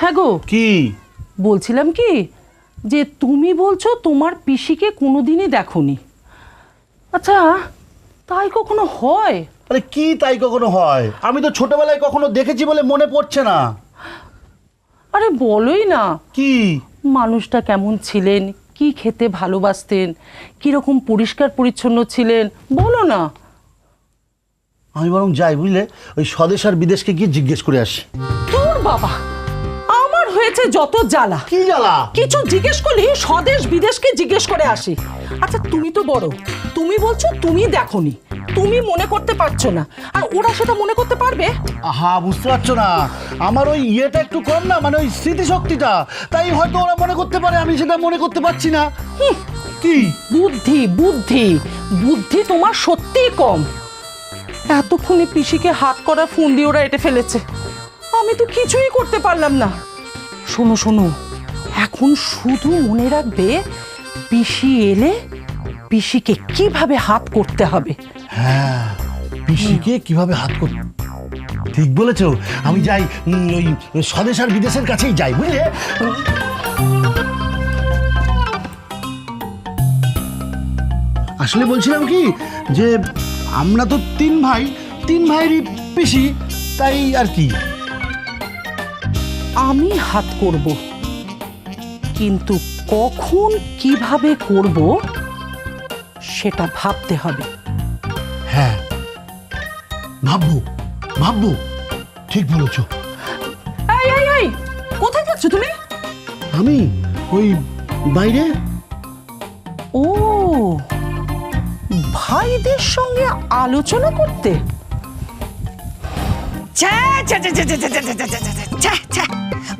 হ্যাঁ গো, কি বলছিলাম কি যে তুমি বলছো তোমার পিসিকে কোনোদিনই দেখোনি। আচ্ছা, তাই কখনো হয়? আরে কি তাই কখনো হয়? আমি তো ছোটবেলায় কখনো দেখেছি বলে মনে পড়ছে না। আরে বলোই না। কি মানুষটা কেমন ছিলেন, কি খেতে ভালোবাসতেন, কিরকম পরিষ্কার পরিচ্ছন্ন ছিলেন বলো না। আমি বরং যাই, বুঝলে, ওই স্বদেশ আর বিদেশকে গিয়ে জিজ্ঞেস করে আসি। তোর বাবা, আমার হয়েছে যত জ্বালা। কি জ্বালা? কিছু জিজ্ঞেস করলি স্বদেশ বিদেশকে জিজ্ঞেস করে আসি। আচ্ছা, তুমি তো বড়, তুমি বলছো তুমি দেখোনি, তুমি মনে করতে পারছো না, আর ওরা সেটা মনে করতে পারবে? আহা, বুঝতে পারছো না, আমার ওই ইয়েটা একটু কম না, মানে ওই স্মৃতিশক্তিটা, তাই হয়তো ওরা মনে করতে পারে, আমি সেটা মনে করতে পারছি না। কি বুদ্ধি বুদ্ধি বুদ্ধি তোমার সত্যিই কম। এতক্ষণে পিসিকে হাত করা ফোন দিয়ে ওরা এঁটে ফেলেছে, আমি তো কিছুই করতে পারলাম না। শোনো শোনো, এখন শুধু মনে রাখবে পিসি এলে পিসিকে কিভাবে হাত করতে হবে। হ্যাঁ, পিসিকে কিভাবে হাত করতে, ঠিক বলেছো। আমি যাই, ওই স্বদেশ আর বিদেশের কাছেই যাই, বুঝলে। আসলে বলছিলাম কি যে আমরা তো তিন ভাইয়েরই পিসি, তাই আর কি। আমি হাত করব, কিন্তু কখন কিভাবে করব সেটা ভাবতে হবে। হ্যাঁ, ভাববো, ঠিক বলেছো। এই এই এই, কোথায় যাচ্ছ তুমি? আমি ওই বাইরে। ও, ভাইদের সঙ্গে আলোচনা করতে?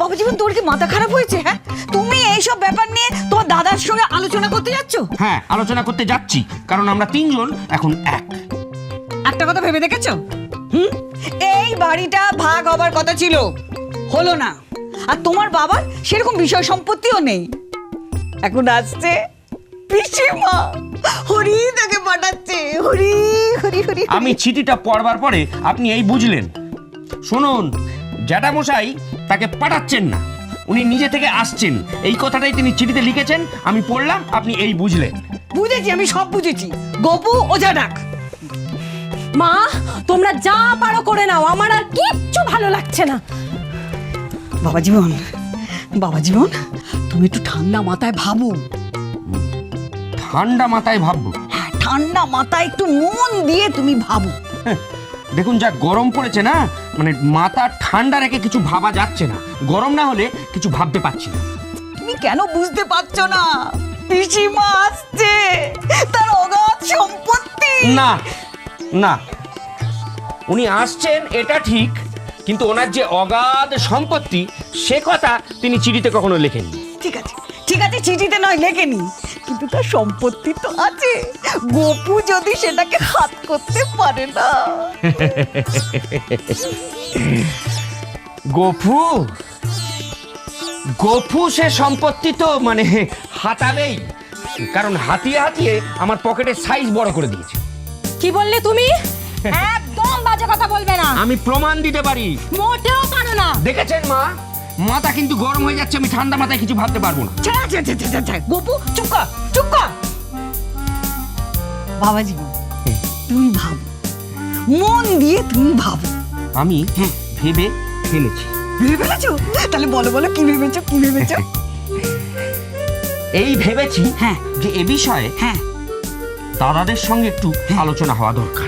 বাবা জীবন, তোর কি মাথা খারাপ হয়েছে? হ্যাঁ, তুমি এইসব ব্যাপার নিয়ে তোমার দাদার সঙ্গে আলোচনা করতে যাচ্ছ? হ্যাঁ, আলোচনা করতে যাচ্ছি, কারণ আমরা তিনজন এখন এক। একটা কথা ভেবে দেখেছো? এই বাড়িটা ভাগ হবার কথা ছিল, হলো না। আর তোমার বাবার সেরকম বিষয় সম্পত্তিও নেই। এখন আসছে পিসিমা, হরি তাকে পাঠাচ্ছে, হরি হরি হরি। আমি চিঠিটা পড়বার পরে আপনি এই বুঝলেন। শুনুন, জ্যাঠামশাই তাকে পাঠাচ্ছেন না, উনি নিজে থেকে আসছেন, এই কথাটাই তিনি চিঠিতে লিখেছেন। আমি পড়লাম, আপনি এই বুঝলেন। বুঝেছি, আমি সব বুঝেছি। গপু ওঝা ডাক। মা, তোমরা যা পারো করে নাও, আমার আর কিচ্ছু ভালো লাগছে না। বাবা জীবন, তুমি একটু ঠান্ডা মাথায় ভাবো। ঠান্ডা মাথায় ভাববো? হ্যাঁ, ঠান্ডা মাথায় একটু মন দিয়ে তুমি ভাবো। দেখুন, যা গরম পড়েছে না, মানে মাথা ঠান্ডা রেখে কিছু ভাবা যাচ্ছে না। গরম না হলে কিছু ভাবতে পারছি না। তুমি কেন বুঝতে পারছো না? পিসিমা আসছে, তার অগাধ সম্পত্তি। না না, উনি আসছেন এটা ঠিক, কিন্তু ওনার যে অগাধ সম্পত্তি সে কথা তিনি চিঠিতে কখনো লেখেননি। ঠিক আছে, চিঠিতে নয় লেখেনি, কিন্তু তার সম্পত্তি তো আছে। গপু যদি সেটাকে হাত করতে পারে না। গপু সে সম্পত্তি তো মানে হাতাবেই, কারণ হাতিয়ে আমার পকেটের সাইজ বড় করে দিয়েছে। কি বললে তুমি? একদম বাজে কথা বলবে না। আমি প্রমাণ দিতে পারি। মোটেও পারো না। দেখেছেন মা, মাথা কিন্তু গরম হয়ে যাচ্ছে, আমি ঠান্ডা মাথায় কিছু ভাবতে পারবো না। গপু চুপ কর। বাবা জীবন, তুমি ভাবো, মন দিয়ে তুমি ভাবো। আমি ভেবে ফেলেছি। ভেবে ফেলেছো? তাহলে বলো কি ভেবেছো? এই ভেবেছি হ্যাঁ যে এ বিষয়ে হ্যাঁ দাদাদের সঙ্গে একটু আলোচনা হওয়া দরকার।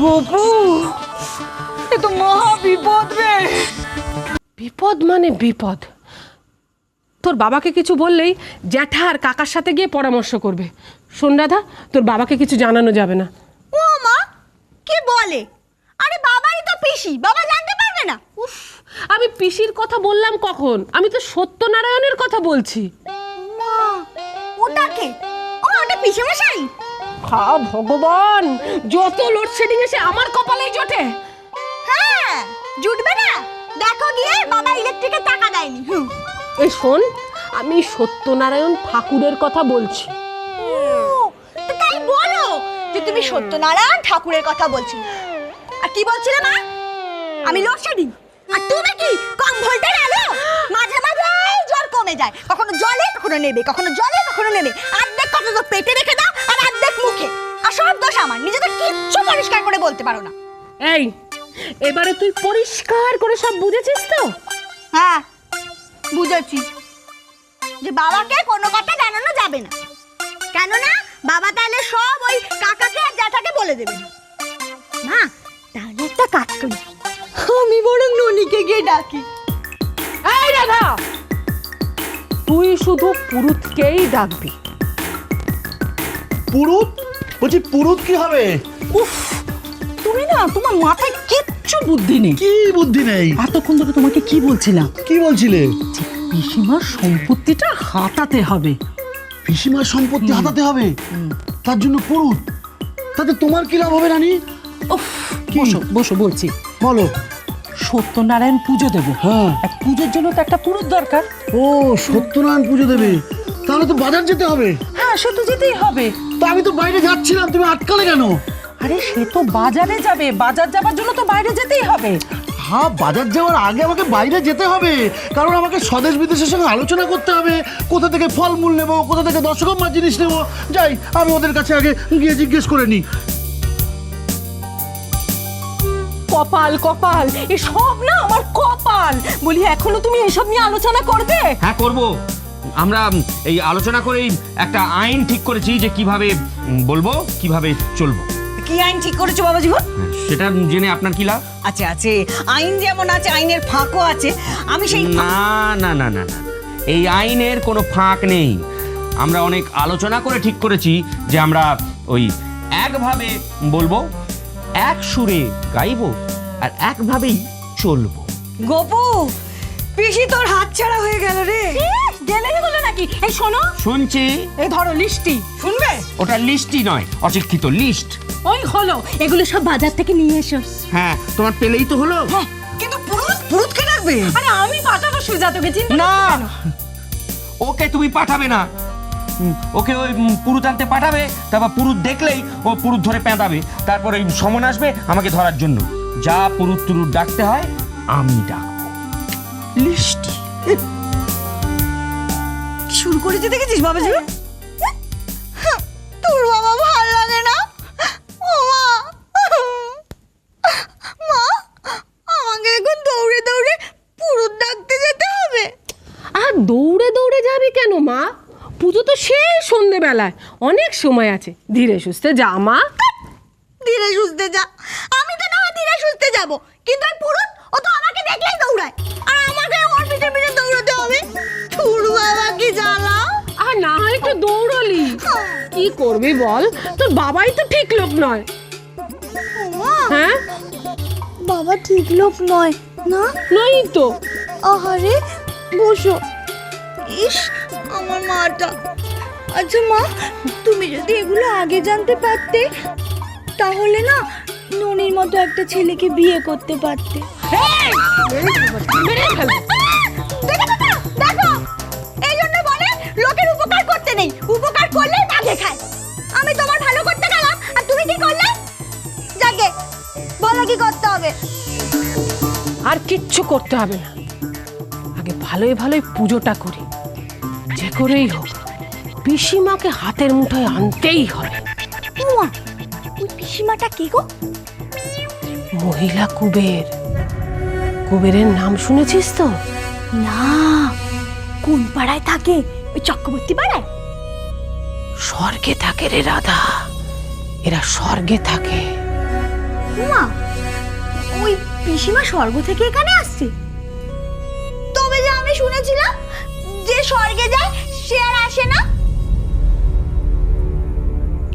গপু, এ তো মহা বিপদ রে। বিপদ মানে বিপদ। তোর বাবাকে কিছু বললেই জ্যাঠা আর কাকার সাথে গিয়ে পরামর্শ করবে। শোন রাধা, তোর বাবাকে কিছু জানানো যাবে না। ও মা, কি বলে? আরে বাবাই তো পিসি, বাবা জানতে পারবে না? উফ, আমি পিসির কথা বললাম কখন? আমি তো সত্যনারায়ণের কথা বলছি। মা, ওটাকে? ওটা পিসি মশাই? হা ভগবান, যত লোডশেডিং এসে আমার কপালেই জোটে। হ্যাঁ, জুটবে না? দেখো গিয়ে, বাবা ইলেকট্রিকের টাকা দেয়নি। এই শোন, আমি সত্যনারায়ণ ঠাকুরের কথা বলছি। তো তাই বলো যে তুমি সত্যনারায়ণ ঠাকুরের কথা বলছিলে। আর কি বলছিলে মা? আমি লোডশেডিং। আর তুমি কি কম ভোল্টের আলো? মাঝে মাঝে জ্বর কমে যায়, কখনো জলে কখনো নেবে, কখনো জলে কখনো নেবে। অর্ধেক কথা তো পেটে রেখে দাও আর অর্ধেক মুখে। আর সব দোষ আমার, নিজে তো কিচ্ছু পরিষ্কার করে বলতে পারো না। এই এবারে তুই পরিষ্কার করে সব বুঝেছিস তো? হ্যাঁ বুঝেছি যে বাবাকে কোনো কথা জানানো যাবে না, কেননা বাবা তাহলে সব ওই কাকাকে আর জ্যাঠাকে বলে দেবে। না তাহলে একটা কাজ করি, আমি বরং ননিকে গিয়ে ডাকি। এই রাধা, তুই শুধু পুরুতকেই ডাকবি। পুরুত? বলছি পুরুত কি হবে? উফ, তুমি না, তোমার মাথায় কিচ্ছু বুদ্ধি নেই। কি বুদ্ধি নেই? এতক্ষণ ধরে তোমাকে কি বলছিলাম? কি বলছিলে? যে পিসিমার সম্পত্তিটা হাতাতে হবে। পিসিমার সম্পত্তি হাতাতে হবে, তার জন্য পুরুত? তাতে তোমার কি লাভ হবে রানী? উফ, বসো বসো বলছি। বলো। সত্যনারায়ণ পুজো দেবো। হ্যাঁ। আর পুজোর জন্য তো একটা পুরুত দরকার। ও, সত্যনারায়ণ পুজো দেবে, তাহলে তো বাজার যেতে হবে। হ্যাঁ, সে তো যেতেই হবে। তা আমি তো বাইরে যাচ্ছিলাম, তুমি আটকালে কেন? আরে সে তো বাজারে যাবে, বাজার যাবার জন্য তো বাইরে যেতেই হবে। হ্যাঁ, বাজার যাওয়ার আগে আমাকে বাইরে যেতে হবে, কারণ আমাকে স্বদেশ বিদেশের সঙ্গে আলোচনা করতে হবে, কোথা থেকে ফলমূল নেবো, কোথা থেকে দশকম্মা জিনিস নেবো। যাই, আমি ওদের কাছে আগে গিয়ে জিজ্ঞেস করে নিই। কপাল কপাল, এসব না আমার কপাল। বলি এখনো তুমি এসব নিয়ে আলোচনা করবে? হ্যাঁ করব। আমরা এই আলোচনা করেই একটা আইন ঠিক করেছি যে কিভাবে বলবো, কিভাবে চলবো। কি আইন ঠিক করেছো বাবা জীবন? সেটা জেনে আপনার কি লাভ? আছে আছে, আইন যেমন আছে আইনের ফাঁকও আছে। আমি সেই না না না না না, এই আইনের কোনো ফাঁক নেই। আমরা অনেক আলোচনা করে ঠিক করেছি যে আমরা ওই একভাবে বলবো, এক সুরে গাইবো, আর একভাবেই চলবো। গোপু, পিসি তোর হাত ছাড়া হয়ে গেল রে। গেলেই হলো নাকি? এই শোনো, শুনছি। এই ধরো লিস্টি, শুনবে? ওটা লিস্টই নয়, অশিক্ষিত লিস্ট। ওই হলো, এগুলো সব বাজার থেকে নিয়ে এসো। হ্যাঁ, তোমার পেলেই তো হলো। কিন্তু পুরুতকে ডাকবে? আরে আমি পাঠাবো সুজাতকে, চিন্তা না, ওকে তুমি পাঠাবে না। ওকে ওই পুরুত আনতে পাঠাবে, তারপর পুরুত দেখলেই ও পুরুত ধরে পেঁদাবে, তারপর ওই সমন আসবে আমাকে ধরার জন্য। যা পুরুত তুরুত ডাকতে হয় আমি ডাকবো। লিস্টি শুরু করেছে দেখেছিস বাবা জীবন? তোর বাবা ভাল লাগে না? ও মা, মা আমাকে এখন দৌড়ে দৌড়ে পুরুত ডাকতে যেতে হবে। আর দৌড়ে দৌড়ে যাবি কেন মা? পুজো তো সেই সন্ধেবেলায়, অনেক সময় আছে। ধীরে সুস্থে যা মা। ধীরে সুস্থে যা? আমি তো না হয় ধীরে সুস্থে যাব, কিন্তু ওই পুরুত ও তো আমাকে দেখলেই দৌড়ায়, আর আমাকে ওর পিছে পিছে দৌড়াতে হবে। তোর বাবা কি জ্বালা! আর না হয় একটু দৌড়লি, কি করবি বল? তোর বাবাই তো ঠিক লোক নয়। মা, হ্যাঁ, বাবা ঠিক লোক নয় না? নই তো। আহারে, বসো। ইস, আমার মাটা। আচ্ছা মা, তুমি যদি এগুলো আগে জানতে পারতে, তাহলে না ননির মতো একটা ছেলেকে বিয়ে করতে পারতে। মেরে ফেল। দেখো না, দেখো, এই জন্য বলে লোকের উপকার করতে নেই, উপকার করলেই মাঝে খায়। আমি তোমার ভালো করতে গেলাম, আর তুমি কি করলে? যাকে বলো কি করতে হবে। আর কিচ্ছু করতে হবে না, আগে ভালোই ভালোই পুজোটা করি। যে করেই হোক পিসিমাকে হাতের মুঠোয় আনতেই হবে। উমা, ওই পিসিমাটা কে গো? মহিলা কুবের। কুবেরের নাম শুনেছিস তো? না, কোন পাড়ায় থাকে? ওই চক্রবর্তী পাড়ায়? স্বর্গে থাকে রে রাধা, এরা স্বর্গে থাকে। উমা, ওই পিসিমা স্বর্গ থেকে এখানে আসছে? তবে যে আমি শুনেছিলাম যে স্বর্গে যায় সে আর আসে না।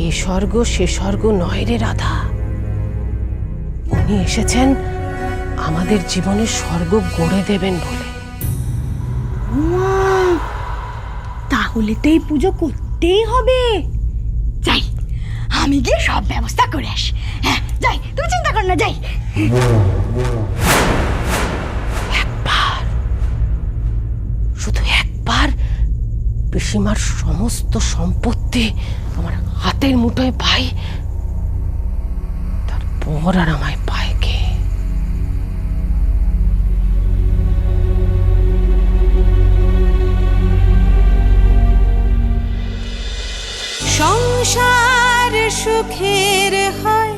এ স্বর্গ সে স্বর্গ নয় রে রাধা, উনি এসেছেন আমাদের জীবনে স্বর্গ গড়ে দেবেন বলে। উমা, তাহলে তো এই পুজো করতেই হবে। যাই, আমি গিয়ে সব ব্যবস্থা করে আসি। হ্যাঁ যাই, তুমি চিন্তা করো না, যাই। শুধু একবার পিসিমার সমস্ত সম্পত্তি আমার হাতের মুঠোয় পাই, তারপর আর আমায় পায় কে? সংসার সুখের হয়